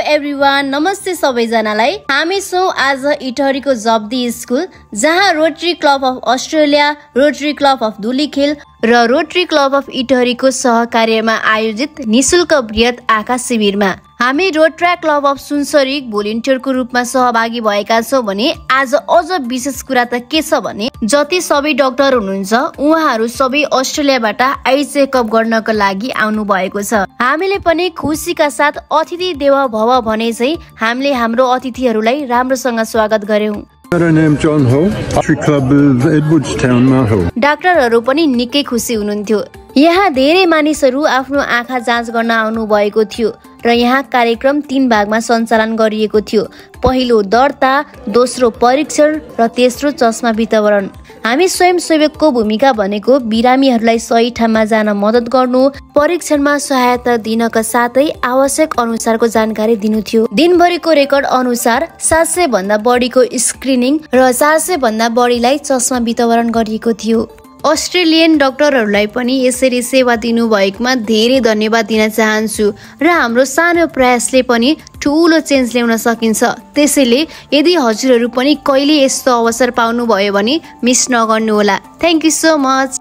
Everyone, नमस्ते सबैजनालाई। हामी छौँ आज इटहरीको जब्दी स्कुल, जहाँ rotary club of Australia, rotary club of Dhulikhel र रोटरी क्लब अफ इटहरीको सहकार्यमा आयोजित निशुल्क बृहत आँखा शिविरमा हामी रोटरी क्लब अफ सुनसरी भोलिन्टियरको रूपमा सहभागी भएका छौँ भने आज अझ विशेष कुरा त के छ भने जति सबै डाक्टर हुनुहुन्छ उहाँहरू सबै अस्ट्रेलियाबाट आई चेकअप गर्नको लागि आउनु भएको छ। हामीले पनि खुसीका साथ अतिथि देव भव भने चाहिँ हामीले हाम्रो अतिथिहरूलाई राम्रोसँग स्वागत गर्यौं। डाक्टरहरू पनि निकै खुसी हुनुहुन्थ्यो। यहाँ धेरै मानिसहरू आफ्नो आँखा जाँच गर्न आउनु भएको थियो र यहाँ कार्यक्रम 3 भागमा सञ्चालन गरिएको थियो। पहिलो दर्ता, दोस्रो परीक्षण र तेस्रो चस्मा वितरण। हामी स्वयंसेवकको भूमिका भनेको बिरामीहरूलाई सही ठाउँमा जान मद्दत गर्नु, परीक्षणमा सहायता दिनका साथै आवश्यक अनुसारको जानकारी दिनु थियो। दिनभरिको रेकर्ड अनुसार 700 भन्दा बढीको स्क्रिनिङ र 400 भन्दा बढीलाई चस्मा वितरण गरिएको थियो। अस्ट्रेलियन डाक्टरहरूलाई पनि यसरी सेवा दिनु भएकोमा धेरै धन्यवाद दिन चाहन्छु र हाम्रो सानो प्रयासले पनि ठूलो चेन्ज ल्याउन सकिन्छ। त्यसैले यदि हजुरहरू पनि कहिले यस्तो अवसर पाउनु भयो भने मिस नगर्नुहोला। Thank you so much.